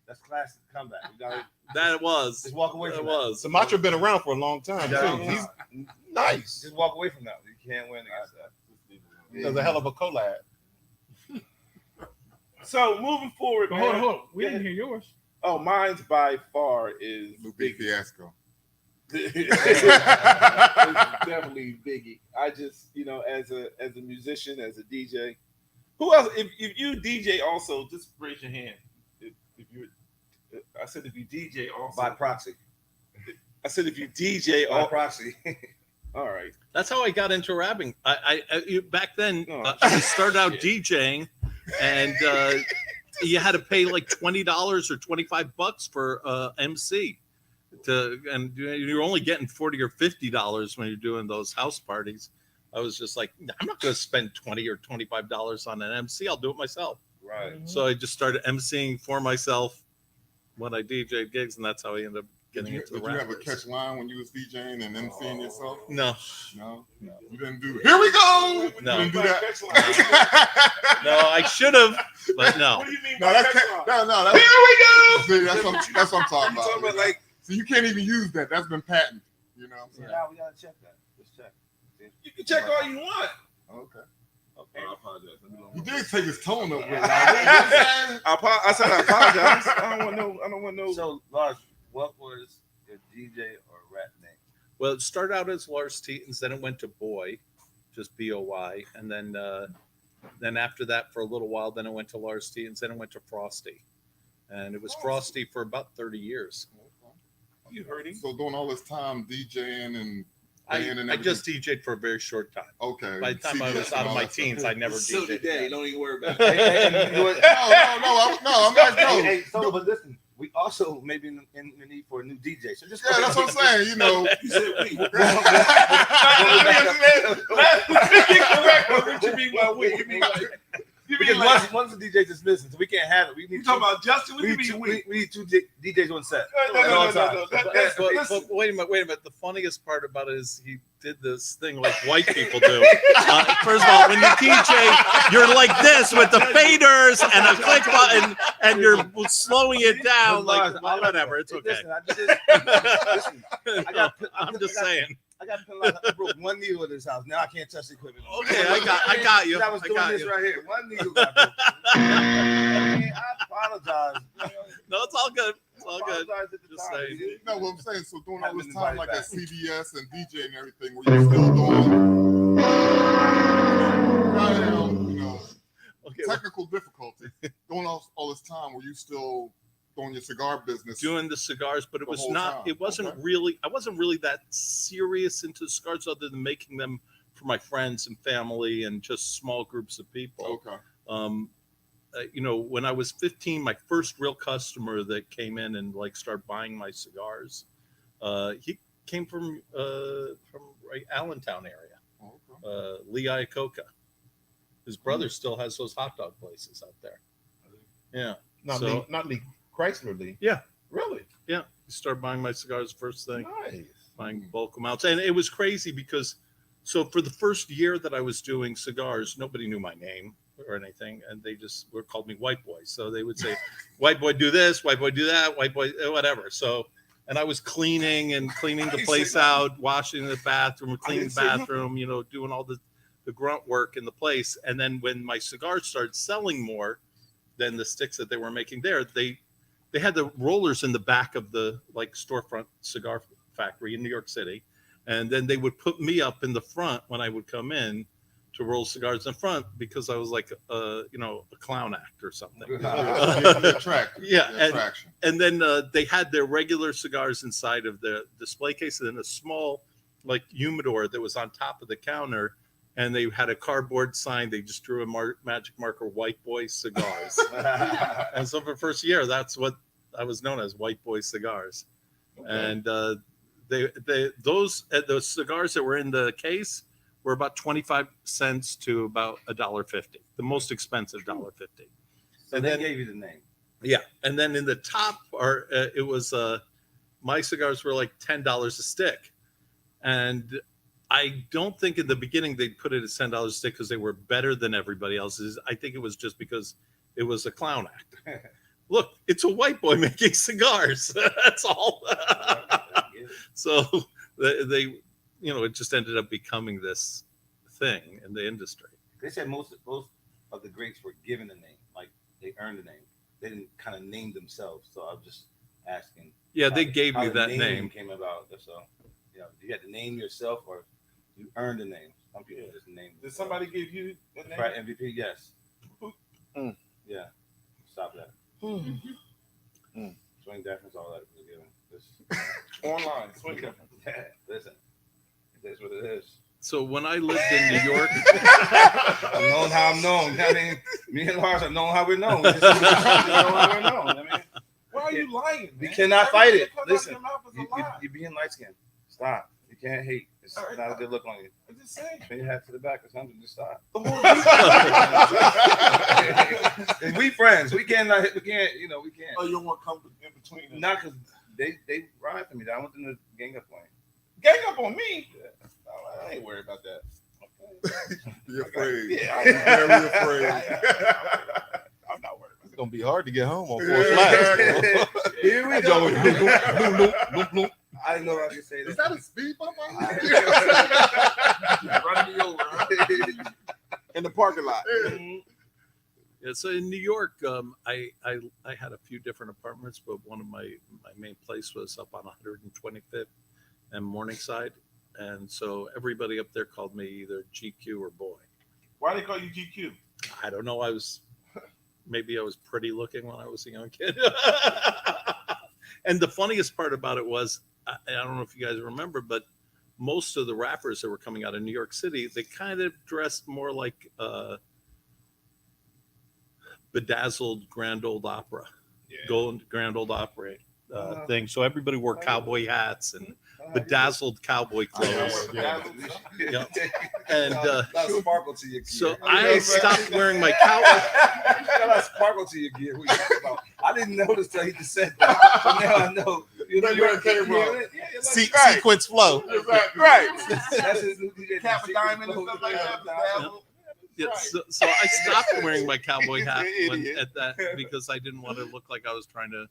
That's classic comeback. You gotta That was. just walk away That from that. was. Sumatra been around for a long time. Yeah. Too. He's nice. Just walk away from that. You can't win against that. He does a hell of a collab. so moving forward, But man. hold on. We didn't hear yours. Oh, mine's by far is Lupe Fiasco. it's definitely Biggie. I just, as a musician, as a DJ. Who else? If you DJ also, just raise your hand. If you, I said if you DJ also. By proxy. I said if you DJ By all. proxy. All right. That's how I got into rapping. Back then, Oh, I started out shit. DJing, and you had to pay like $20 or $25 for MC. And you're only getting $40 or $50 when you're doing those house parties. I was just like, I'm not going to spend $20 or $25 on an MC. I'll do it myself. Right. So I just started MCing for myself when I DJ gigs, and that's how I ended up Did getting you, into the did you rap. have a catch line when you was DJing and MCing yourself? No, No, you didn't do. Here we go. No. You didn't do that. no, I should have, but no. What do you mean No, by that's catch line? no. That's, here we go. See, that's what I'm talking You about. talking about like So you can't even use that. That's been patented. You know what I'm So saying? now we gotta check that. Let's check. you can check all you want. Okay. Okay. I apologize. He did take his tone up. With it. I said I apologize. I don't want no. So, Lars, what was your DJ or rap name? Well, it started out as Lars Teetons, then it went to Boy, just B-O-Y, and then after that for a little while, then it went to Lars Teetons, then it went to Frosty, and it was Frosty for about 30 years. You heard him. So doing all this time DJing and playing and I everything. just DJ'd for a very short time. Okay. By the time I CBS was and out of all my that stuff. teens, I never So DJ'd. today, don't even worry about Hey, it. hey, and you know what? I'm not. No. Hey, so, but listen, we also may be in the need for a new DJ. So just Yeah, that's what I'm saying. You know. You said we. Correct. What you mean by we? You mean like? You mean Because like? once the DJ just listens, so we can't have it. We You need talking about Justin? What we do need you two, mean we? we need two DJs on set. No, at all times. Listen. But wait a minute. The funniest part about it is he did this thing like white people do. First of all, when you DJ, you're like this with the faders and a click button, and you're slowing it down. Like whatever, it's okay. Listen, I'm just saying. I got penalized. I broke one needle in this house. Now I can't touch the equipment. Okay, I got you. I was doing this you. right here. One needle got broken. I apologize. No, it's all good. It's all I good. apologize at the Just time. saying. You know what I'm saying? So doing all Haven't this been time invited like back. at CBS and DJ and everything, were you still doing Okay, technical difficulty? Doing all this time, were you still doing your cigar business? doing the cigars, but it The was whole not. time. It wasn't Okay. really. I wasn't really that serious into cigars, other than making them for my friends and family and just small groups of people. Okay. When I was 15, my first real customer that came in and like started buying my cigars, he came from right Allentown area, Okay. Lee Iacocca. His brother still has those hot dog places out there. Yeah, Not Lee Chrysler Lee. Yeah. Really? he started buying my cigars first thing. Nice. Buying bulk amounts. And it was crazy because, so for the first year that I was doing cigars, nobody knew my name or anything. And they just called me White Boy. So they would say, White Boy do this, White Boy do that, White Boy, whatever. So, and I was cleaning the place out, washing the bathroom, cleaning the bathroom, doing all the grunt work in the place. And then when my cigars started selling more than the sticks that they were making there, they had the rollers in the back of the like storefront cigar factory in New York City. And then they would put me up in the front when I would come in to roll cigars in front because I was like, a clown act or something. The attraction. Yeah, The attraction. And then they had their regular cigars inside of the display case, and then a small like humidor that was on top of the counter. And they had a cardboard sign. They just drew a magic marker, White Boy Cigars. And so for the first year, that's what I was known as, White Boy Cigars. Okay. And those cigars that were in the case were about 25 cents to about $1.50. The most expensive $1.50. So And they then- gave you the name. Yeah, and then in the top are it was my cigars were like $10 a stick, and I don't think in the beginning they put it at $10 a stick because they were better than everybody else's. I think it was just because it was a clown act. Look, it's a white boy making cigars. That's all. So they, you know, it just ended up becoming this thing in the industry. They said most of the greats were given a name, like they earned a name. They didn't kind of name themselves. So I'm just asking. Yeah, they how- gave how me the that naming name. came about. So, you know, you had to name yourself or you earned a name. Some people just name. Did somebody give you a name? Right, MVP? Yes. Mm. Yeah. Stop that. Mm. Swing deference, all that was given. Online, swing difference. Yeah, listen, it is what it is. So when I lived in New York, I'm known how I'm known. I mean, me and Lars are known how we're known. We just know how we're known. I mean, Why are you lying, man? we cannot fight it. Everything that comes out Listen, your mouth is a lie. you're being light skinned. Stop. You can't hate. It's All right, not a good look on you. I'm just saying. Put your hat to the back or something. Just stop. The whole And we friends. We can't. You know, we can't. Oh, you don't want to come in between them. Not because they ride for me. I want them to gang up on you. Gang up on me? Oh, I ain't worried about that. You're afraid. Yeah, You're very afraid. I'm not worried. It's gonna be hard to get home on Yeah. 4 flats. Here we go. I didn't know I could say Is that. that a speed bump? Running me over in the parking lot. yeah, so in New York, I had a few different apartments, but one of my main place was up on 125th and Morningside, and so everybody up there called me either GQ or Boy. Why they call you GQ? I don't know. Maybe I was pretty looking when I was a young kid. And the funniest part about it was, I don't know if you guys remember, but most of the rappers that were coming out of New York City, they kind of dressed more like bedazzled Grand Old Opera, gold Grand Old Opera thing. So everybody wore cowboy hats and bedazzled cowboy clothes. Yeah. And Got a sparkle to your gear. so I stopped wearing my cowboy. Got a sparkle to your gear. What you talking about? I didn't notice till he just said that. So now I know. You know Where it came from. Sequence flow. Right. That's his new Cap and diamond and stuff like that. Yeah, Right. so I stopped wearing my cowboy hat He's an idiot. at that because I didn't want to look like I was trying to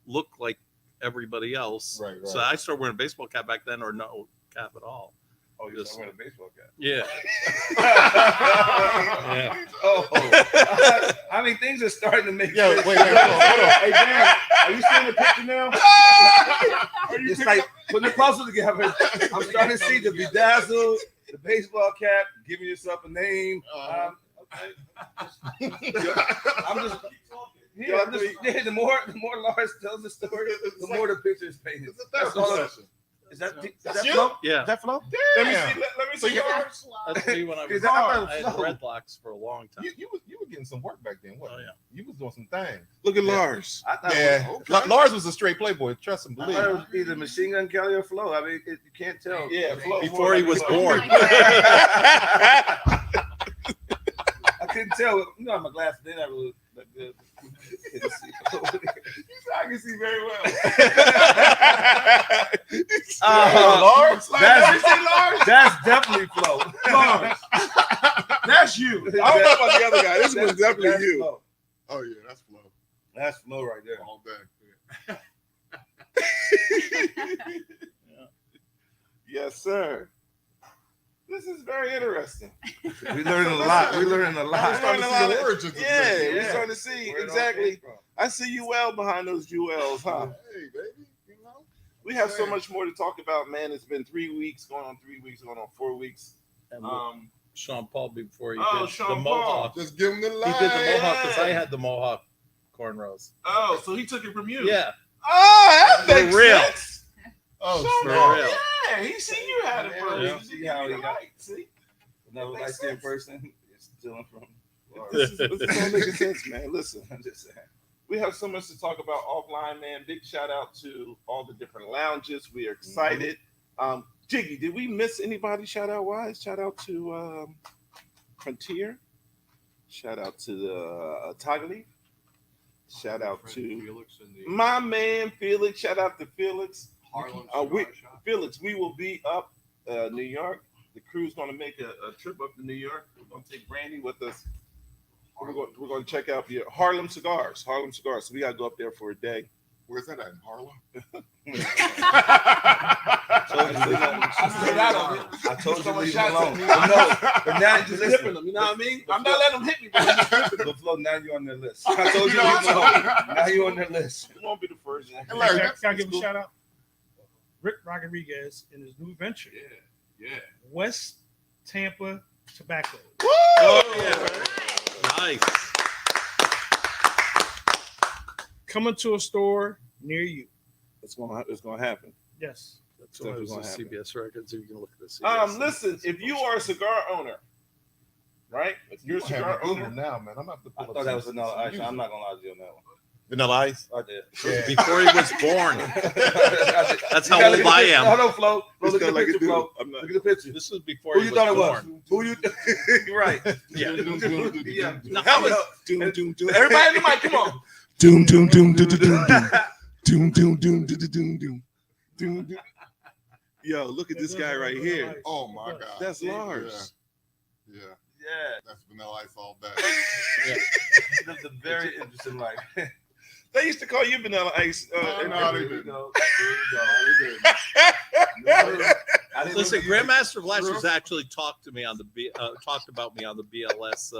look like everybody else. Right, right. So I started wearing a baseball cap back then, or no cap at all. Oh, you're wearing a baseball cap. Yeah. Yeah. Oh, I mean, things are starting to make Yo, sense. wait, hold on. Hey, Dan, are you seeing the picture now? It's like putting the puzzle together. I'm starting to see the bedazzled, the baseball cap, giving yourself a name. Okay. I'm just. Yeah, the more Lars tells the story, the more the picture is painted. It's a That's therapy all. session. Is that That's you? Flo? Yeah. Is that Flo? Let me Damn. see. Let me So see you- yours. That's me when I was Is that I had Flo? dreadlocks for a long time. You were getting some work back then. What? Oh, yeah. You was doing some things. Look at Lars. I thought Yeah. it was, Lars was a straight playboy. Trust and I believe. thought it was either Machine Gun Kelly or Flo. I mean, you can't tell. Yeah, Flo. Before he was Flo. born. I couldn't tell. You know, my glasses, they're not really that good. I can see very well. Lars? Let me see Lars. That's definitely Flo. Lars. That's you. I don't know about the other guy. This one's definitely That's you. Flo. Oh yeah, that's flow That's Flo right there. all day. Yes, sir. This is very interesting. We learning a lot. We learning a We're lot. starting to see the origins of Yeah, this. we're starting to see Where it all exactly. came from. I see you well behind those jewels, huh? Hey, baby, you know. We have so much more to talk about, man. It's been 3 weeks, going on 3 weeks, going on 4 weeks. And Sean Paul before he Oh, did the Sean mohawk. Just give him the He line. did the mohawk because I had the mohawk cornrows. Oh, so he took it from you. Yeah. Oh, that For makes real. sense. Oh, Sean for Paul, real. yeah, he seen you had it first. Yeah. See how he got- See? Another Makes light skinned sense. person is stealing from Lars. This is all making sense, man. Listen, I'm just saying. we have so much to talk about offline, man. Big shout out to all the different lounges. We are excited. Jiggy, did we miss anybody? Shout out wise. Shout out to Frontier. Shout out to the Toggle. Shout out to Felix and the my man Felix. Shout out to Felix. Harlem we, Cigar Shop. Felix, we will be up New York. The crew's going to make a trip up to New York. We're going to take Brandy with us. We're going to check out the Harlem Cigars. Harlem Cigars. So we got to go up there for a day. Where's that at, in Harlem? I told you leave him alone. But now you just Flipping them, you know what I mean? I'm not letting them hit me. But Flo, now you're on their list. I told you leave him alone. Now you're on their list. It won't be the first. And Larry, Can I give a shout out? Rick Rodriguez and his new venture, Yeah. West Tampa Tobacco. Oh, yeah. Nice. Coming to a store near you. It's gonna happen. Yes. That's why it was on CBS Records. You can look at this. Listen, if you are a cigar owner, right? If you're a cigar owner, now, man. I'm gonna have to I pull thought that was Vanilla Ice. I'm not gonna lie to you on that one. Vanilla Ice. I did. Before he was born. That's how old I am. Hold on, Flo. Flo, It's look at kinda the like a picture, dude. Flo. I'm not. Look at the picture. This was before Who he you was thought it was? born. Who you? You're right. Yeah. Yeah. No, How I was- Doom, doom, doom. Everybody in the mic, come on. Doom, doom, doom, doom, doom, doom, doom, doom, doom, doom, doom, doom, doom, doom. Yo, look at this guy right here. Oh my God. That's Lars. Yeah. Yeah. That's Vanilla Ice all day. He lived a very interesting life. They used to call you Vanilla Ice. No, they There you didn't. go. Listen, Grandmaster Blasters actually talked to me on the talked about me on the BLS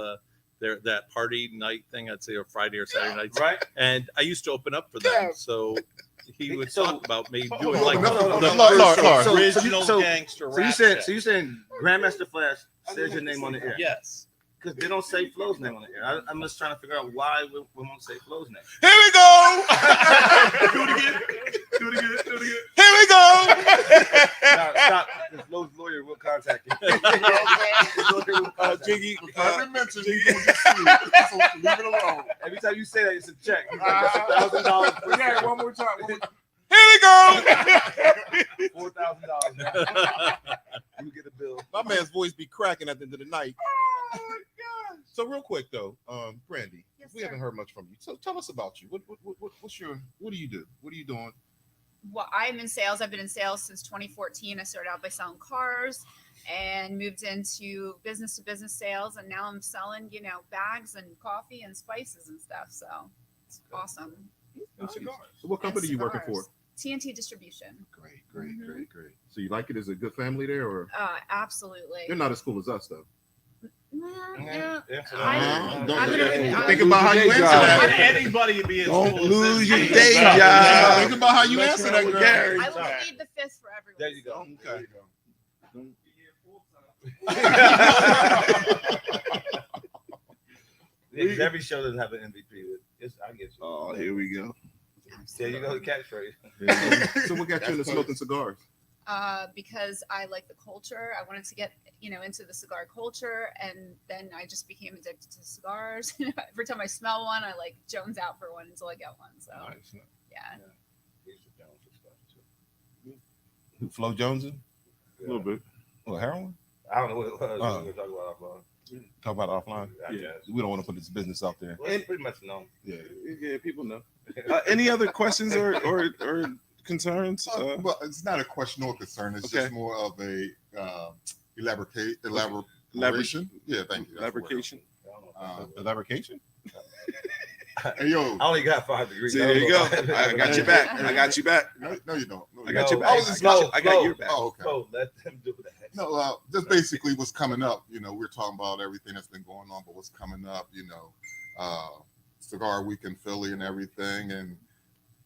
that party night thing. I'd say a Friday or Saturday nights, Right? and I used to open up for them. So he would talk about me doing on, like hold on, the hold on. first Lars. original So- gangster So you rap. said, shit. Grandmaster Flash says your name on the air. Yes. Because they don't say Flo's name on the air. I'm just trying to figure out why we won't say Flo's name. Here we go. Do it again. Do it again. Do it again. Here we go. Now, stop. The Flo's lawyer will contact you. His lawyer will contact you. Jiggy, If I ever mention you gonna get sued, so leave it alone. Every time you say that, it's a check. He's like, that's $1,000. yeah, one more time. Here we go. $4,000. You get a bill. My man's voice be cracking at the end of the night. So real quick though, Brandy, Yes, we sir. haven't heard much from you. So tell us about you. What do you do? What are you doing? Well, I'm in sales. I've been in sales since 2014. I started out by selling cars and moved into business to business sales. And now I'm selling, bags and coffee and spices and stuff. So it's awesome. And cigars. So what company And you working for? cigars. TNT Distribution. Great, great, Mhm. great, great. So you like it? Is it a good family there, or Absolutely. they're not as cool as us though? Yeah. Think about how you answer that. Anybody be as Don't cool as lose this your man. day Sorry. job. Think about how you Let's answer go that, with girl. Gary. I will plead the fifth for everyone. There you go. Okay. Every show doesn't have an MVP. I get you. Oh, here we go. There you go, the catchphrase. So what got you into smoking cigars? Because I like the culture. I wanted to get, into the cigar culture, and then I just became addicted to cigars. Every time I smell one, I like jones out for one until I get one. So Nice. yeah. Flo Jonesing? A little bit. Well, heroin? I don't know what it was. Oh. We were talking about offline. Talk about it offline. I Yeah. guess. We don't want to put this business out there. Well, it's pretty much known. Yeah. Yeah, people know. Any other questions or concerns? Well, it's not a question or concern. It's Okay. just more of a elaboration. Yeah, thank you. That's the word. Elaboration. Elaboration? Hey, yo. I only got 5 degrees. See, there you go. I got you back. I got you back. No, you don't. No, I you got don't. your back. I was just I got your back. Oh, okay. So let them do that. No, just basically what's coming up. We're talking about everything that's been going on, but what's coming up, Cigar Week in Philly and everything, and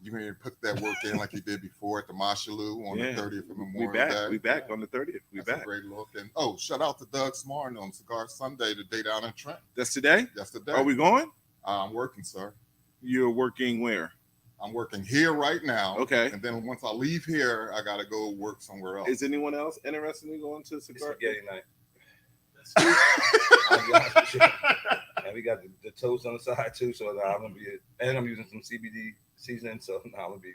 you're going to put that work in like you did before at the Mashalou on Yeah. the 30th of We Memorial back. Day. We back on the 30th. We That's a back. great look. And shout out to Doug Smartin on Cigar Sunday, the day down in Trent. That's today. That's the day. Are we going? I'm working, sir. You're working where? I'm working here right now. Okay. And then once I leave here, I got to go work somewhere else. Is anyone else interested in going to It's cigar? spaghetti night. I'll be honest with you. And we got the toast on the side too. So I'm gonna be, and I'm using some CBD seasoning. So now I'm gonna be.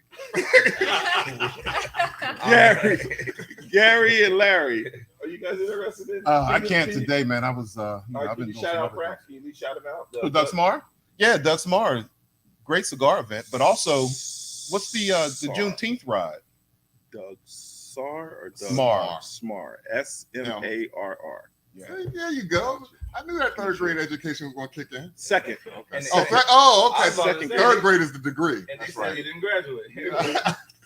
Gary and Larry, are you guys interested in? I can't today, man. I was. All right, I've can been you doing shout some out other Prax? Can you shout him out? things. Who, Doug Smar? Yeah, Doug Smar. Great cigar event, but also, what's the Juneteenth ride? Doug Sar or Doug Smar. Smar. SMARR. Yeah. There you go. I knew that third grade education was going to kick in. Second. And Oh, they- okay. I was about to Second. say- Third grade is the degree. And they That's said right. you didn't graduate.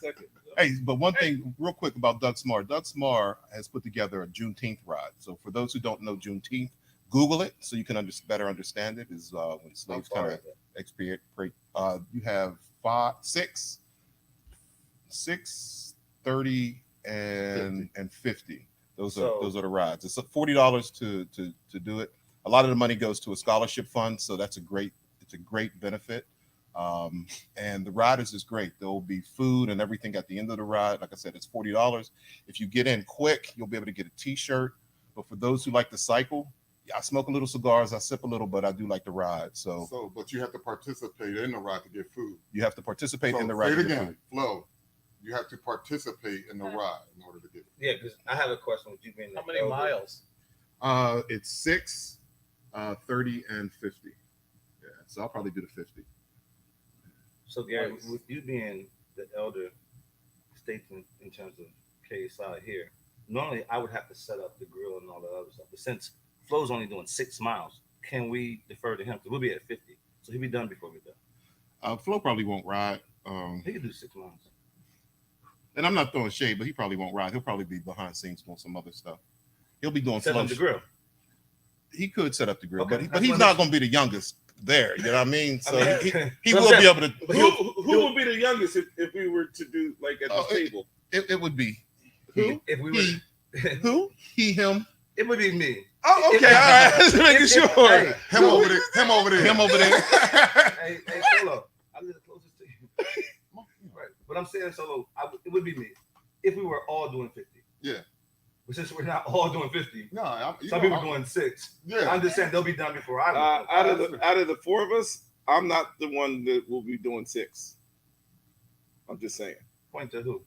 Second. Hey, but one thing real quick about Doug Smar has put together a Juneteenth ride. So for those who don't know Juneteenth, Google it so you can better understand it. Is when slaves kind of expiate. You have 5, 6, 30, and 50. Those are the rides. It's $40 to do it. A lot of the money goes to a scholarship fund, so it's a great benefit. And the riders is great. There will be food and everything at the end of the ride. Like I said, it's $40. If you get in quick, you'll be able to get a T-shirt. But for those who like to cycle, I smoke a little cigars, I sip a little, but I do like to ride. So But you have to participate in the ride to get food. you have to participate in the Say ride. it to get again, food. Flo. You have to participate in the ride in order to get food. Yeah, because I have a question with you being How many miles? It's 6, 30, and 50. Yeah, so I'll probably do the 50. So Gary, with you being the elder statesman in terms of KSI here, normally I would have to set up the grill and all that other stuff. But since Flo's only doing 6 miles, can we defer to him? Because we'll be at 50. So he'll be done before we're done. Flo probably won't ride. He can do 6 miles. And I'm not throwing shade, but he probably won't ride. He'll probably be behind scenes doing some other stuff. He'll be doing Set Flo. up the grill. He could set up the grill, Okay, but he's not going to be the youngest there. You know what I mean? So he but will I'm be able to. Who would be the youngest if we were to do like at the table? It would be Who? If we were, Who? he, him. it would be me. Oh, okay. All right. Just making sure. Hey, Him over there. Him over there. Him over there. hey, Solo, I live closest to you. Right. But I'm saying, Solo, it would be me if we were all doing 50. Yeah. But since we're not all doing 50, No, some people doing 6. Yeah. I'm just saying they'll be done before I will. Out of the 4 of us, I'm not the one that will be doing 6. I'm just saying. Point to who?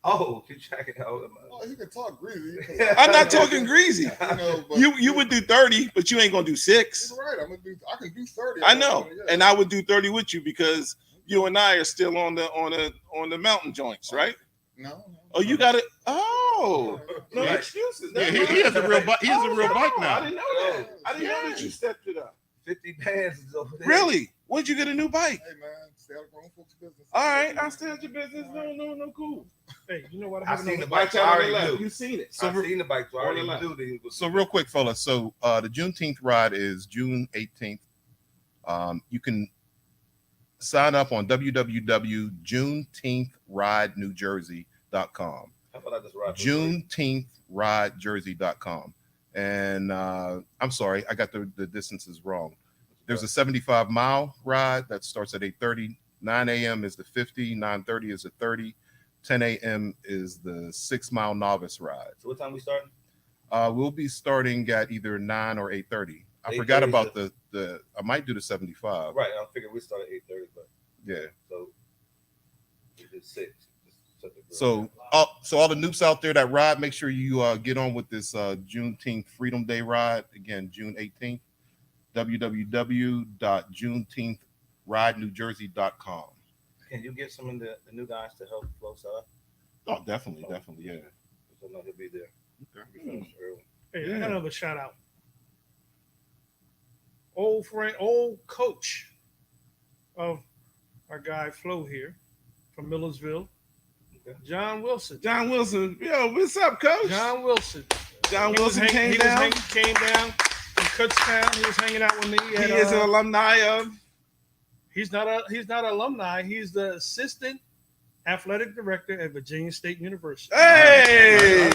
Oh, keep tracking out. Oh, he can talk greasy. I'm not talking greasy. You know, but You would do 30, but you ain't gonna do 6. he's right. I can do 30. I know, Yeah. and I would do 30 with you because you and I are still on the mountain joints, right? No. Oh, you got it. Oh, no Yeah. excuses. Yeah, he has a real bike. He has a real bike I now. didn't know that. I didn't know that you stepped it up. 50 bands is over there. Really? When'd you get a new bike? Hey man, stay out of grown folks' business. All right, I'll stay at your business. No, cool. Hey, you know what I've happened? seen on the the- bike. Watch I out on already the left. do. You seen it? I've seen the bike. So I On the already left. do. So real quick, fellas. So the Juneteenth ride is June 18th. You can sign up on www.juneteenthridenewjersey.com. How about I just ride? JuneteenthRideJersey.com. And I'm sorry, I got the distances wrong. There's a 75-mile ride that starts at 8:30. 9 a.m. is the 50. 9:30 is the 30. 10 a.m. is the 6-mile novice ride. So what time we starting? We'll be starting at either 9 or 8:30. I 8:30 forgot is about the I might do the 75. Right. I figured we start at 8:30, but Yeah. so we did 6. So all the noobs out there that ride, make sure you get on with this Juneteenth Freedom Day ride. Again, June 18th. www.juneteenthridenewjersey.com. Can you get some of the new guys to help Flo up? Oh, definitely, yeah. So I know he'll be there. We finish early. Hey, I got another shout out. Old friend, old coach of our guy Flo here from Millersville, Okay. John Wilson. John Wilson. Yo, what's up, coach? John Wilson. John He was Wilson hang- came he down. Was came down from Kutztown. He was hanging out with me. He at, is an alumni of. He's not an alumni. He's the assistant athletic director at Virginia State University. Hey!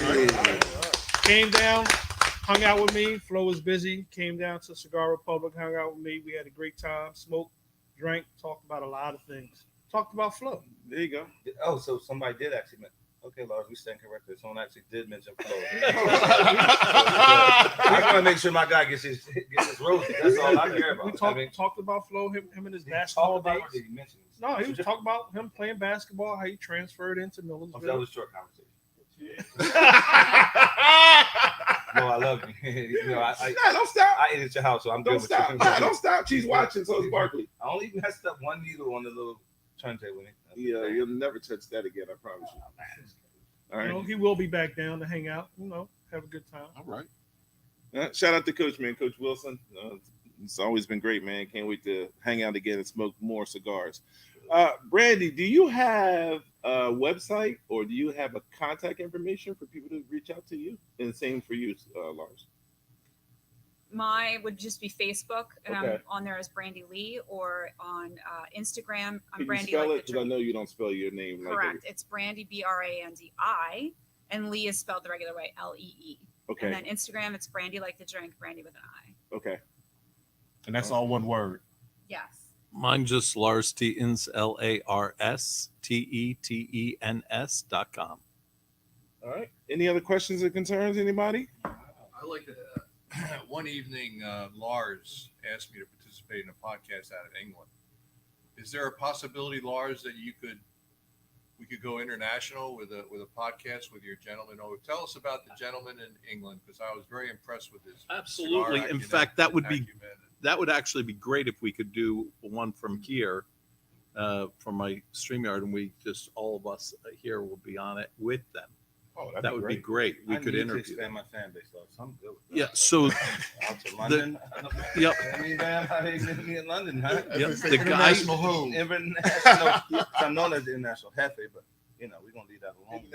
Came down, hung out with me. Flo was busy. Came down to Cigar Republic, hung out with me. We had a great time. Smoked, drank, talked about a lot of things. Talked about Flo. There you go. Oh, so somebody did actually Okay, Lars, we stand corrected. Someone actually did mention Flo. I want to make sure my guy gets his roses. That's all I care about. We talked about Flo, him and his He basketball talked about days. it, or did he mention it? No, he was talking about him playing basketball, how he transferred into Oh, that Millersville. was a short conversation. No, I love you. You know, Nah, don't stop. I ate at your house, so I'm Don't good with stop. you. Nah, don't stop. She's watching, so is Barkley. I only messed up one needle on the little turntable. Yeah, you'll never touch that again, I promise you. All You know, right. he will be back down to hang out, have a good time. All right. Shout out to Coach, man. Coach Wilson. It's always been great, man. Can't wait to hang out again and smoke more cigars. Brandy, do you have a website or do you have a contact information for people to reach out to you? And the same for you, Lars. My would just be Facebook, and Okay. I'm on there as Brandy Lee, or on Instagram, I'm Can you Brandy spell like it? the Because I drink. know you don't spell your name like Correct. It's Brandy, Brandi, and Lee is spelled the regular way, Lee. Okay. And then Instagram, it's Brandy like the drink, Brandy with an I. Okay. And that's all one word. Yes. Mine just Lars Tetens, LarsTetens.com. All right. Any other questions or concerns? Anybody? I like to. One evening, Lars asked me to participate in a podcast out of England. Is there a possibility, Lars, that we could go international with a podcast with your gentleman? Oh, tell us about the gentleman in England, because I was very impressed with his Absolutely. cigar In acumen- fact, that would be acumen. that would actually be great if we could do one from here, from my StreamYard, and we just all of us here will be on it with them. Oh, That would be great. We I could need to interview. expand my fan base, though. So I'm good with that. Yeah. So Out to London. Yep. I mean, man, how they get me in London, huh? Yep, It's an the guy- international home. International. I'm known as the international hefe, but we're gonna leave that alone.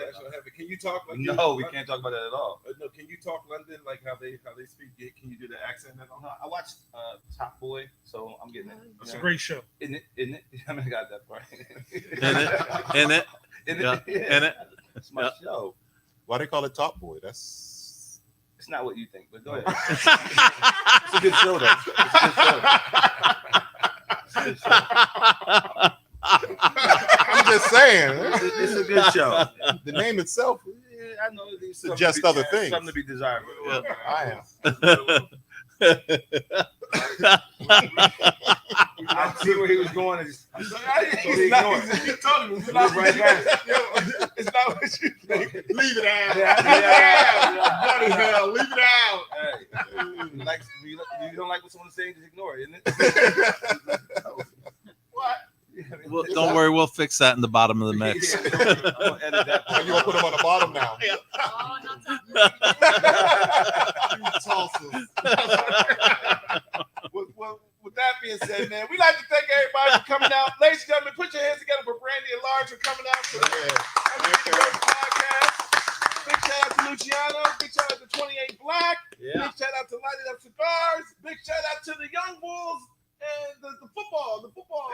Can you talk? No, we can't talk about that at all. No, can you talk London like how they speak? Can you do the accent? No, I watched Top Boy, so I'm getting it. It's a great show. Isn't it? I haven't got that part. in it, Isn't yeah, it? in it. It's my Yeah. show. Why they call it Top Boy? That's It's not what you think, but go ahead. It's a good show, though. It's a good show. I'm just saying. It's a good show. The name itself. Yeah, I know these Suggest other things. Something to be desired. I am. I see where he was going. And just, It's totally not, ignore it. you told him it's Look not, right past it. it's not what you think. Leave it out. Yeah. Bloody hell. Leave it out. Hey, you don't like what someone's saying, just ignore it, isn't it? What? Well, don't worry, we'll fix that in the bottom of the mix. I'm gonna edit that Oh, you want to put him on the bottom now? Oh, not that. Tosses. With that being said, man, we'd like to thank everybody for coming out. Ladies and gentlemen, put your hands together for Brandy and Lars for coming out to the podcast. Big shout out to Luciano. Big shout out to 28 Black. Big shout out to Lighted Up Cigars. Big shout out to the Young Bulls and the football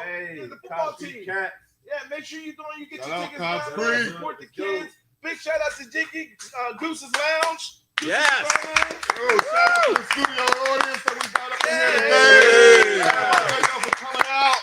Hey, the football Cosby team. Cat. Yeah, make sure you get Shout your out tickets Cops down Free. there, support the kids. Big shout out to Jiggy Goose's Lounge. Yes. Goose's Lounge. Oh, shout out to the studio audience that we got up in here Hey. today. Thank y'all for coming out.